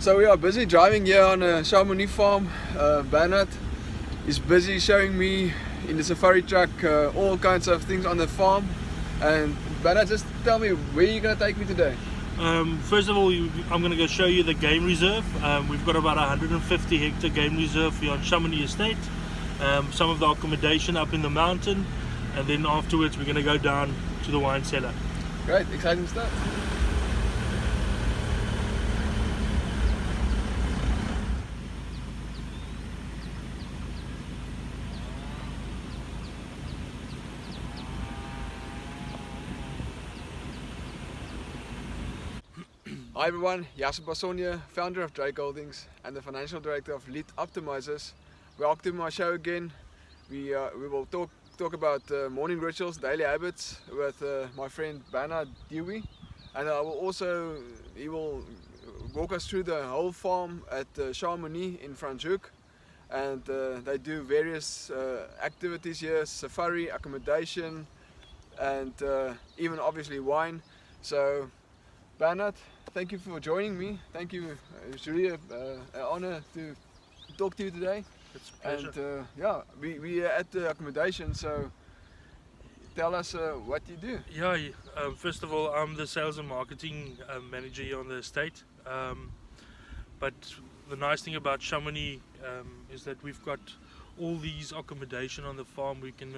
So we are busy driving here on a Chamonix farm. Bernard is busy showing me in the safari truck all kinds of things on the farm. And Bernard, just tell me, where are you going to take me today? First of all, I'm going to go show you the game reserve. We've got about 150 hectare game reserve here on Chamonix estate. Some of the accommodation up in the mountain, and then afterwards we're going to go down to the wine cellar. Great, exciting stuff. Hi everyone, Jasper Basson here, founder of Dryk Holdings and the financial director of Lead Optimizers. Welcome to my show again. We will talk about morning rituals, daily habits with my friend Bernard Dewey, and he will walk us through the whole farm at Chamonix in Franschhoek, and they do various activities here: safari, accommodation, and even obviously wine. So Bernard, thank you for joining me. Thank you. It's really an honor to talk to you today. It's a pleasure. And we are at the accommodation, so tell us what you do. First of all, I'm the sales and marketing manager here on the estate. But the nice thing about Chamonix is that we've got all these accommodation on the farm. We can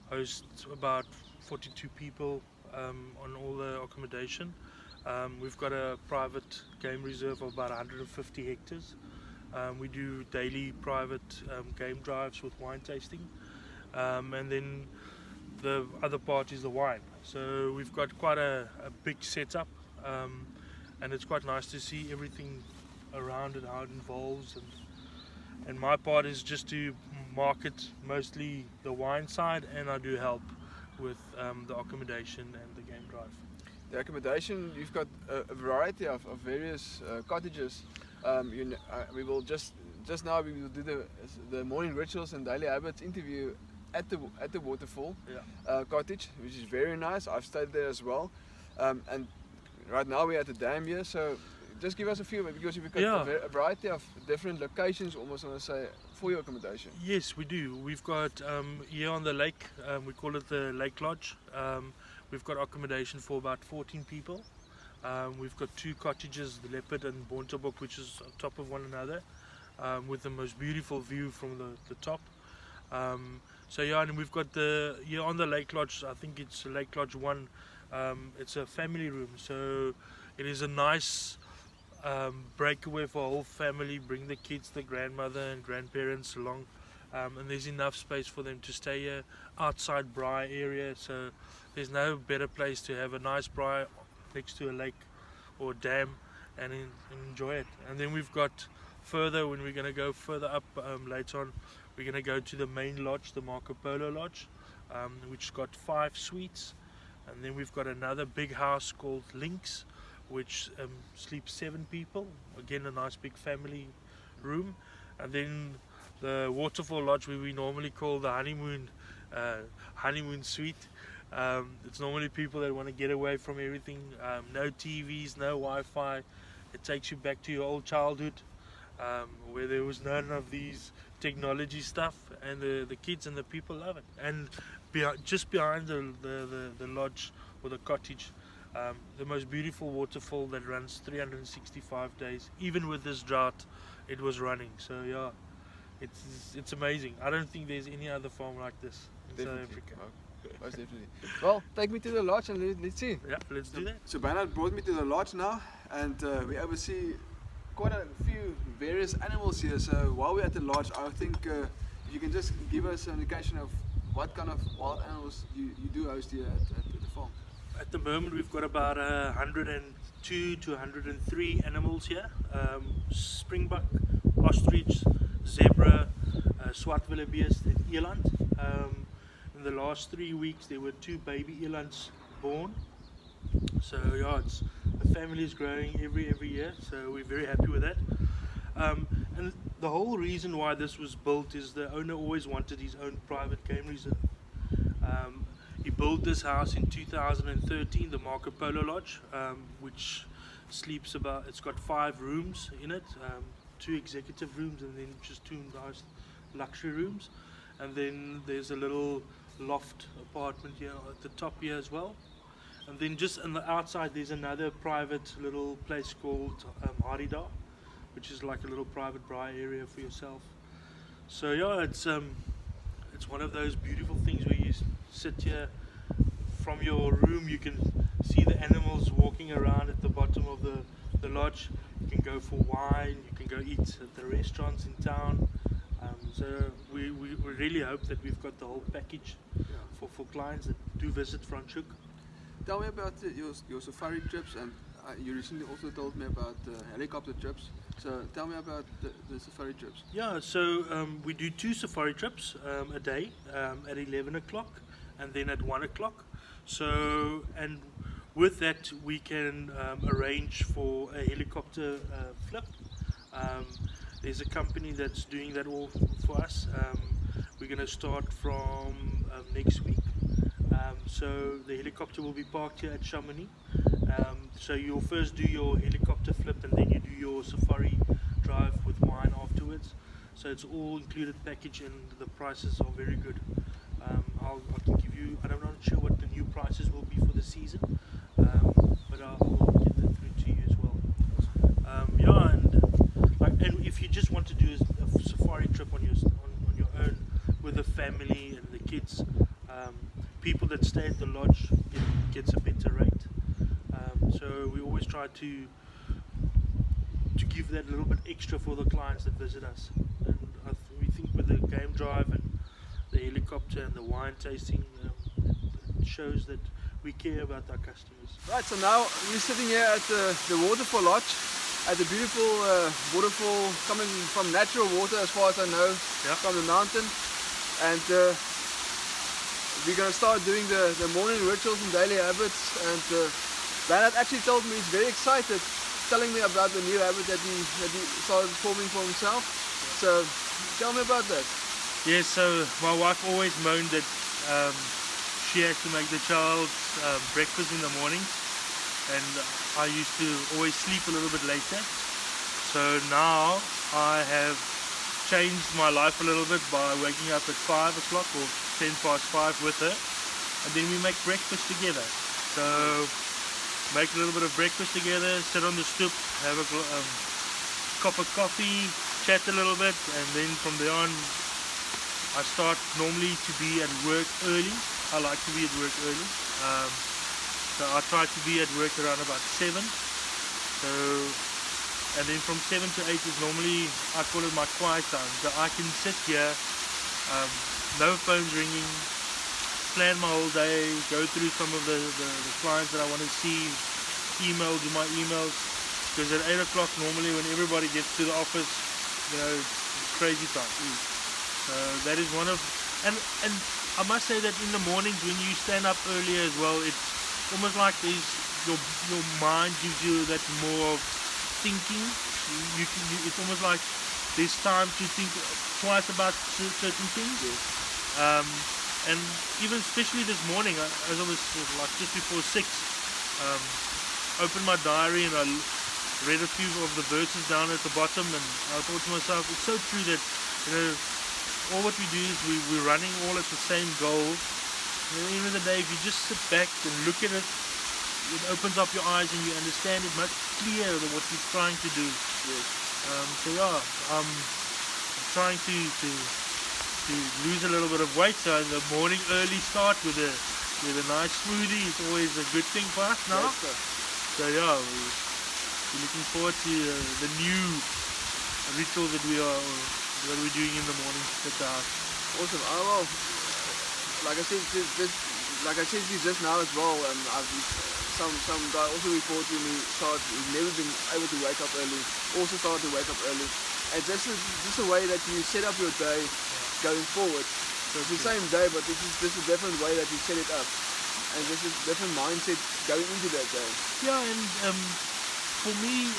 host about 42 people on all the accommodation. We've got a private game reserve of about 150 hectares. We do daily private game drives with wine tasting, and then the other part is the wine. So we've got quite a big setup, and it's quite nice to see everything around it, how it involves, and my part is just to market mostly the wine side, and I do help with the accommodation and the game drive. The accommodation, you've got a variety of various cottages. We will just now we will do the morning rituals and daily habits interview at the waterfall cottage, which is very nice. I've stayed there as well, and right now we're at the dam here. So just give us a few, because we've got a variety of different locations, almost want to say, for your accommodation. Yes, we do. We've got here on the lake, we call it the Lake Lodge. We've got accommodation for about 14 people. We've got two cottages, the Leopard and Bontebok, which is on top of one another, with the most beautiful view from the top. And we've got here on the Lake Lodge, I think it's Lake Lodge 1, it's a family room, so it is a nice breakaway for a whole family. Bring the kids, the grandmother and grandparents along, and there's enough space for them to stay here. Outside braai area, so there's no better place to have a nice braai next to a lake or dam and enjoy it. And then we've got further, when we're going to go further up later on, we're going to go to the main lodge, the Marco Polo Lodge, which got 5 suites. And then we've got another big house called Lynx, which sleeps 7 people. Again, a nice big family room. And then the Waterfall Lodge, where we normally call the honeymoon suite. It's normally people that want to get away from everything. No TVs, no Wi-Fi. It takes you back to your old childhood, where there was none of these technology stuff, and the kids and the people love it. And just behind the lodge or the cottage, the most beautiful waterfall that runs 365 days. Even with this drought, it was running. So yeah, it's amazing. I don't think there's any other farm like this in South Africa. Okay, most definitely. Well, take me to the lodge and let's see. Yeah, let's do that. So Bernard brought me to the lodge now, and we oversee quite a few various animals here. So while we're at the lodge, I think you can just give us an indication of what kind of wild animals you do host here at the farm. At the moment, we've got about 102 to 103 animals here. Springbuck, ostrich, zebra, swart wildebeest and eland. In the last 3 weeks there were 2 baby elands born. So yeah, the family is growing every year, so we're very happy with that. And the whole reason why this was built is the owner always wanted his own private game reserve. He built this house in 2013, the Marco Polo Lodge, which sleeps about. It's got 5 rooms in it, 2 executive rooms, and then just 2 nice luxury rooms. And then there's a little loft apartment here at the top here as well. And then just on the outside, there's another private little place called Harida, which is like a little private braai area for yourself. So yeah, it's one of those beautiful things where you sit here from your room. You can see the animals walking around at the bottom of the lodge. You can go for wine. You can go eat at the restaurants in town. So we really hope that we've got the whole package for clients that do visit Franschhoek. Tell me about your safari trips, and you recently also told me about helicopter trips. So tell me about the safari trips. Yeah, so we do 2 safari trips a day, at 11 o'clock and then at 1 o'clock. So, and with that we can arrange for a helicopter flip. There's a company that's doing that all for us. We're going to start from next week. So the helicopter will be parked here at Chamonix. So you'll first do your helicopter flip, and then you do your safari drive with wine afterwards. So it's all included package, and the prices are very good. I can give you, I'm not sure what the new prices will be for the season, but I'll get that through to you as well. Yeah, and if you just want to do a safari trip on your own with the family and the kids, people that stay at the lodge gets a better rate. So we always try to give that little bit extra for the clients that visit us. And we think with the game drive and the helicopter and the wine tasting, it shows that we care about our customers. Right, so now we're sitting here at the Waterfall Lodge, at the beautiful waterfall coming from natural water, as far as I know, from the mountain. And we're going to start doing the morning rituals and daily habits. And Bernard actually told me he's very excited, telling me about the new habit that he started forming for himself. So tell me about that. Yeah, so my wife always moaned that she has to make the child breakfast in the morning, and I used to always sleep a little bit later. So now I have changed my life a little bit by waking up at 5 o'clock or 10 past 5 with her, and then we make breakfast together. So make a little bit of breakfast together, sit on the stoep, have a cup of coffee, chat a little bit, and then from there on I start normally to be at work early. I like to be at work early. So I try to be at work around about 7. So, and then from 7 to 8 is normally, I call it my quiet time. So I can sit here, no phones ringing, plan my whole day, go through some of the clients that I want to see, do my emails. Because at 8 o'clock normally when everybody gets to the office, it's crazy time. So that is one of, and I must say that in the mornings when you stand up earlier as well, it's almost like your mind gives you that more of thinking. It's almost like there's time to think twice about certain things. And even especially this morning, as I was like just before 6, opened my diary and I read a few of the verses down at the bottom, and I thought to myself, it's so true that all what we do is we're running all at the same goal. At the end of the day, if you just sit back and look at it, it opens up your eyes and you understand it much clearer than what you're trying to do. Yes. So yeah, I'm trying to lose a little bit of weight. So in the morning early start with a nice smoothie is always a good thing for us now. Yes, so yeah, we're looking forward to the new ritual that we're doing in the morning at the house. Awesome. Well, like I said to you just now as well, some guy also reported to me he's never been able to wake up early, also started to wake up early. And this is just a way that you set up your day going forward. So it's the same day, but this is a different way that you set it up. And this is a different mindset going into that day. Yeah, and for me,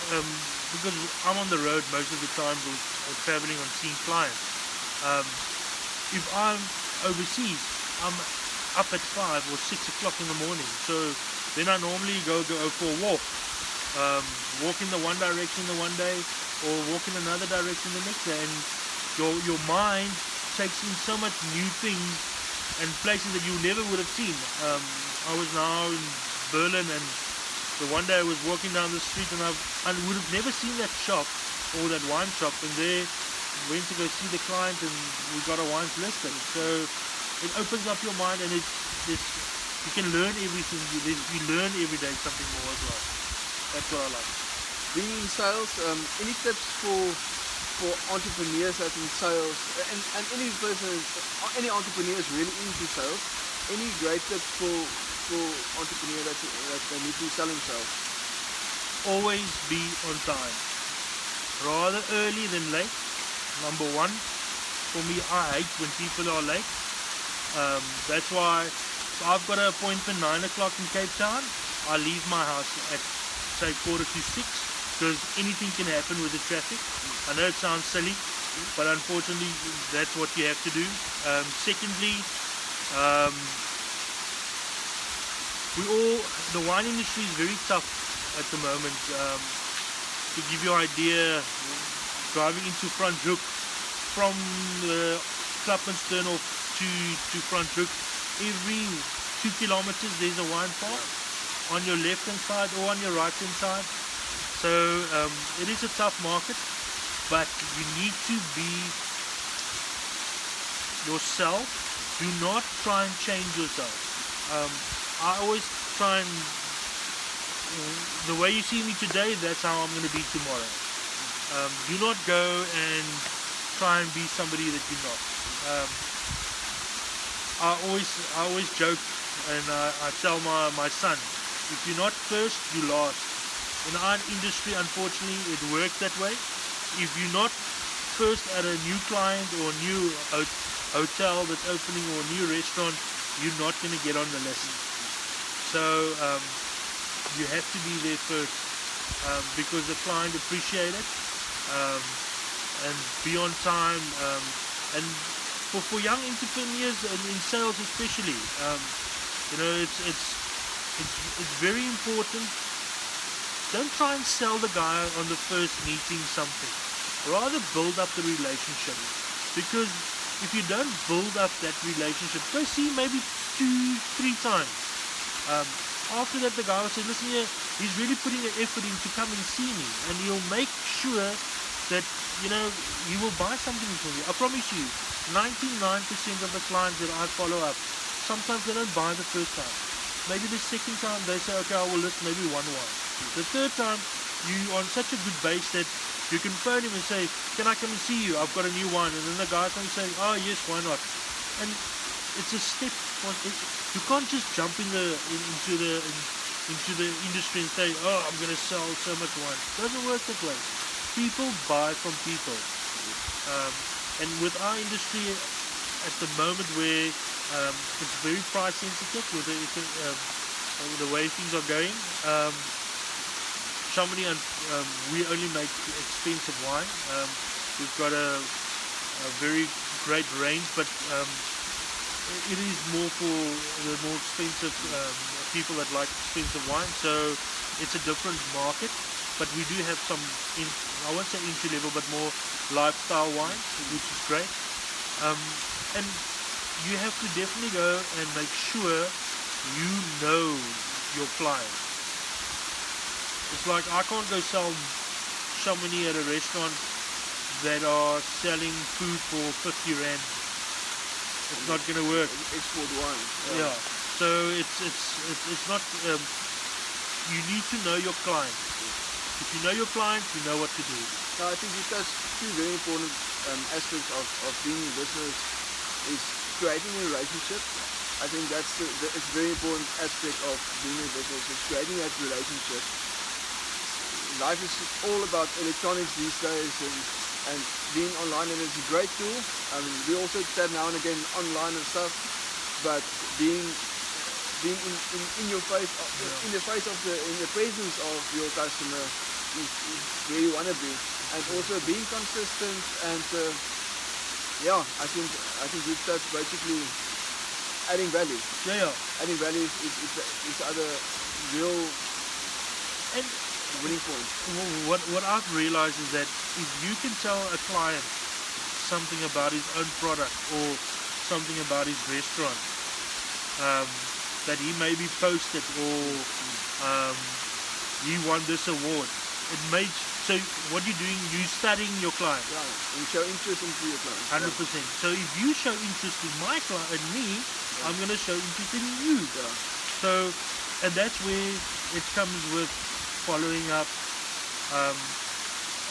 because I'm on the road most of the time or traveling on seeing clients, if I'm overseas, I'm up at 5 or 6 o'clock in the morning. So then I normally go for a walk. walk in the one direction the one day, or walk in another direction the next day, and your mind takes in so much new things and places that you never would have seen. I was now in Berlin, and the one day I was walking down the street, and I would have never seen that shop or that wine shop, and there went to go see the client, and we got a wines listed. So it opens up your mind, and you can learn everything. You learn every day something more as well. That's what I like. Being in sales, any tips for entrepreneurs that's in sales, and any person, any entrepreneur is really into sales? Any great tips for entrepreneur that they need to sell themselves? Always be on time. Rather early than late. Number one. For me, I hate when people are late. That's why if I've got an appointment 9 o'clock in Cape Town, I leave my house at say 5:45, because anything can happen with the traffic. I know it sounds silly, but unfortunately that's what you have to do. Secondly, the wine industry is very tough at the moment. To give you an idea, driving into Franschhoek from the Klappensternhof to Franschhoek, every 2 kilometers there's a wine farm on your left hand side or on your right hand side. So it is a tough market, but you need to be yourself. Do not try and change yourself. I always try and, the way you see me today, that's how I'm going to be tomorrow. Do not go and try and be somebody that you're not. I always joke, and I tell my son, if you're not first, you last. In our industry, unfortunately, it works that way. If you're not first at a new client or new hotel that's opening or a new restaurant, you're not going to get on the list. So you have to be there first, because the client appreciates it, and be on time. And for young entrepreneurs and in sales especially, it's very important. Don't try and sell the guy on the first meeting something. Rather build up the relationship, because if you don't build up that relationship, go see maybe 2-3 times. After that, the guy will say, listen here, he's really putting an effort in to come and see me, and he'll make sure that he will buy something from you. I promise you, 99% of the clients that I follow up, sometimes they don't buy the first time. Maybe the second time they say, okay, I will list maybe one wine. The third time, you're on such a good base that you can phone him and say, can I come and see you? I've got a new wine. And then the guy comes saying, oh yes, why not? And it's a step. You can't just jump into the industry and say, oh, I'm going to sell so much wine. It doesn't work that way. People buy from people. And with our industry at the moment, where it's very price sensitive with the way things are going, Chamonix, we only make expensive wine. We've got a very great range, but it is more for the more expensive people that like expensive wine. So it's a different market, but we do have some, I won't say entry level, but more lifestyle wines, which is great. And you have to definitely go and make sure you know your client. It's like I can't go sell Chamonix at a restaurant that are selling food for 50 rand. It's not going to work. Export wine. Yeah. So it's not. You need to know your client. If you know your client, you know what to do. Now, I think you touched two very important aspects of being in business, is creating a relationship. I think that's it's a very important aspect of being in business, is creating that relationship. Life is all about electronics these days, and being online, and it's a great tool. I mean, we also chat now and again online and stuff, but being in your face, in the presence of your customer is where you want to be, and also being consistent. And I think that's basically adding value. Yeah. Adding value is the other real. And winning point? What I've realized is that if you can tell a client something about his own product or something about his restaurant, that he maybe posted or he won this award, it makes, so what you're doing, you're studying your client. Yeah, and show interest into your client. 100%. So if you show interest in my client, in me, I'm going to show interest in you. Yeah. So, and that's where it comes with following up.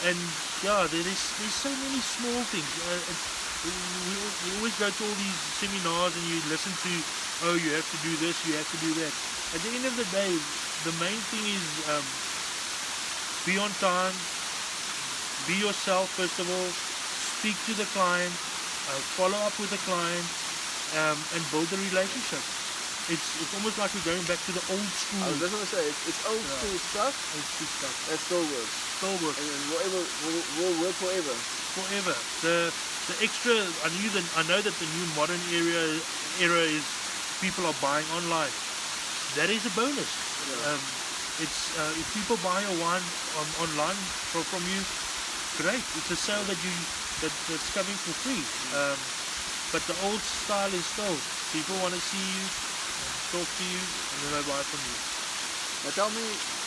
And yeah, there's so many small things. We always go to all these seminars and you listen to, oh, you have to do this, you have to do that. At the end of the day, the main thing is be on time, be yourself first of all, speak to the client, follow up with the client, and build a relationship. It's almost like we're going back to the old school. I was just going to say, it's old school stuff. Old school stuff. That still works. Still works. And whatever will work forever. Forever. The extra, I know that the new modern era is people are buying online. That is a bonus. Yeah. It's if people buy your wine online from you, great. It's a sale that's coming for free. But the old style is still people want to see you, talk to you, and then they buy from you. Now tell me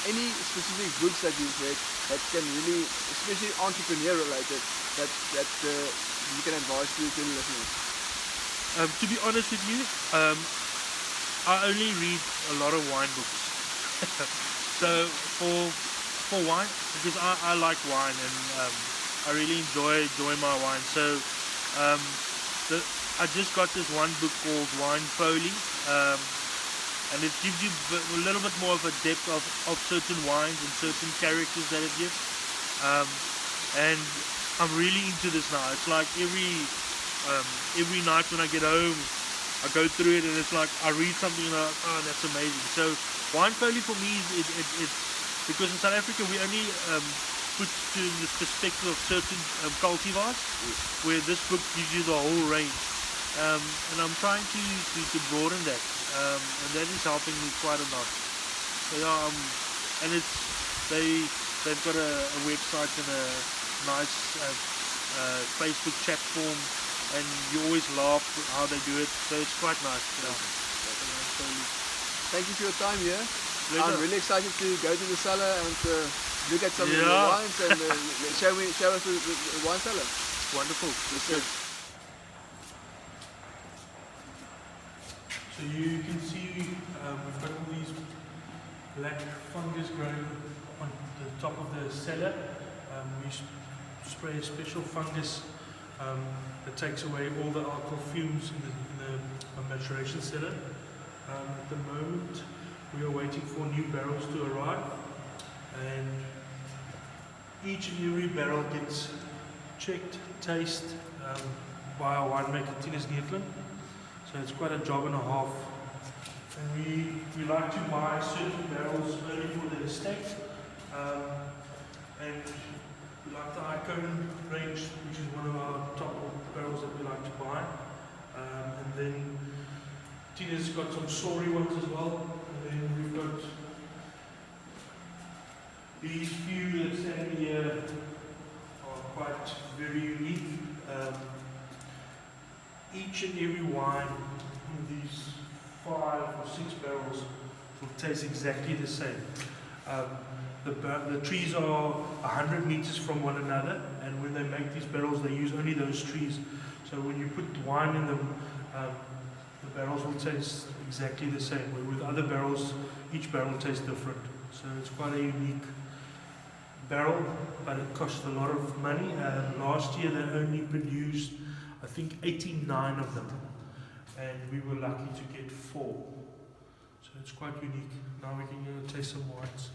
any specific books that you've read that can really, especially entrepreneur related, that you can advise to the listeners. To be honest with you, I only read a lot of wine books. So for wine, because I like wine and I really enjoy my wine. So I just got this one book called Wine Foley, and it gives you a little bit more of a depth of certain wines and certain characters that it gives. And I'm really into this now. It's like every night when I get home, I go through it and it's like I read something and I'm like, oh, that's amazing. So Wine Foley for me, it's because in South Africa we only put to the perspective of certain cultivars, where this book gives you the whole range. And I'm trying to broaden that, and that is helping me quite a lot. So yeah, and they've got a website and a nice Facebook chat form, and you always laugh how they do it. So it's quite nice. Yeah. Thank you for your time here. Pleasure. I'm really excited to go to the cellar and look at some of the wines and show us the wine cellar. Wonderful. Yes, So you can see we've got all these black fungus growing on the top of the cellar. We spray a special fungus that takes away all the alcohol fumes in the maturation cellar. At the moment we are waiting for new barrels to arrive, and each and every barrel gets checked, tasted by our winemaker Tinus Neethling. So it's quite a job and a half. And we like to buy certain barrels only for the estate. And we like the Icon range, which is one of our top barrels that we like to buy. And then Tina's got some sorry ones as well. And then we've got these few that stand here are quite very unique. Each and every wine in these 5 or 6 barrels will taste exactly the same. The trees are 100 meters from one another, and when they make these barrels, they use only those trees. So when you put wine in them, the barrels will taste exactly the same. Where with other barrels, each barrel tastes different. So it's quite a unique barrel, but it costs a lot of money. Last year they only produced, I think, 89 of them, and we were lucky to get 4. So it's quite unique. Now we can go taste some wines.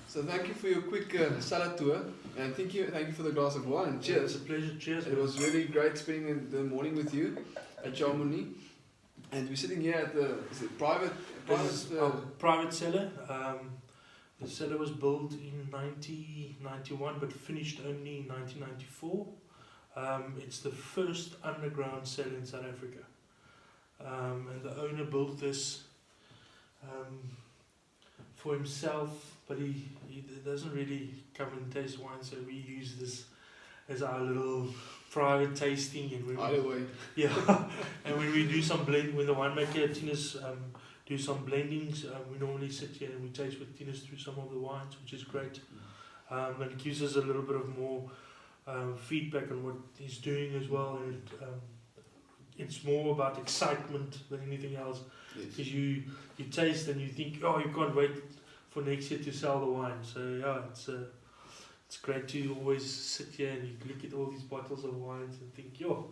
So thank you for your quick cellar tour, and thank you for the glass of wine. Cheers. It's a pleasure. Cheers. It was really great spending the morning with you at Chamonix, and we're sitting here at the private cellar. The cellar was built in 1991 but finished only in 1994. It's the first underground cellar in South Africa. And the the owner built this for himself, but he doesn't really come and taste wine, so we use this as our little private tasting. And when Either way. yeah, and when we do some blend, when the winemaker Tinus do some blendings, we normally sit here and we taste with Tinus through some of the wines, which is great. And it gives us a little bit of more feedback on what he's doing as well, and it's more about excitement than anything else, because you taste and you think, oh, you can't wait for next year to sell the wine. So yeah, it's great to always sit here and you look at all these bottles of wines and think, yo,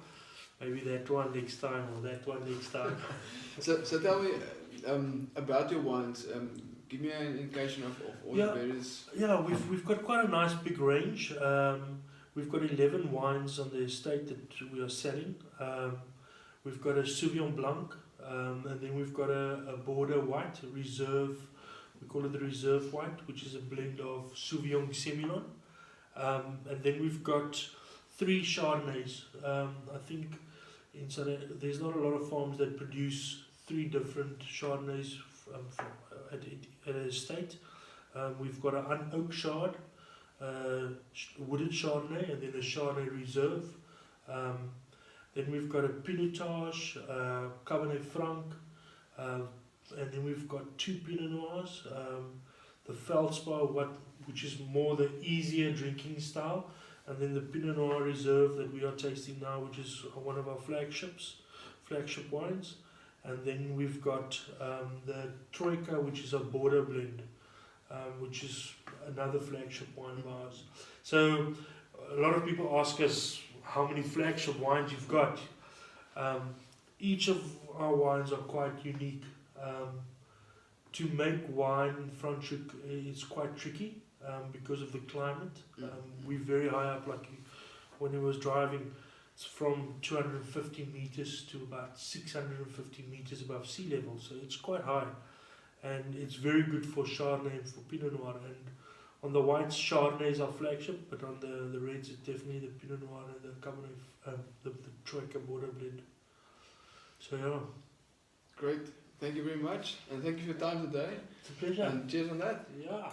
maybe that one next time or that one next time. So tell me about your wines. Give me an indication of all the various. Yeah, we've got quite a nice big range. We've got 11 wines on the estate that we are selling. We've got a Sauvignon Blanc, and then we've got a Bordeaux White, a Reserve. We call it the Reserve White, which is a blend of Sauvignon Semillon. And then we've got 3 Chardonnays. I think in South Africa, there's not a lot of farms that produce 3 different Chardonnays at an estate. We've got an unoaked Chard, wooded Chardonnay, and then a Chardonnay Reserve. Then we've got a Pinotage, Cabernet Franc, and then we've got 2 Pinot Noirs, the Feldspar, which is more the easier drinking style, and then the Pinot Noir Reserve that we are tasting now, which is one of our flagship wines. And then we've got the Troika, which is a Bordeaux blend, which is another flagship wine of ours. So a lot of people ask us how many flagship wines you've got. Each of our wines are quite unique. To make wine in Franschhoek is quite tricky because of the climate. We're very high up, like when I was driving, it's from 250 meters to about 650 meters above sea level, so it's quite high. And it's very good for Chardonnay and for Pinot Noir. And on the whites, Chardonnay is our flagship, but on the reds, it's definitely the Pinot Noir and the Cabernet, the Troika Bordeaux blend. So yeah. Great. Thank you very much, and thank you for your time today. It's a pleasure. And cheers on that. Yeah.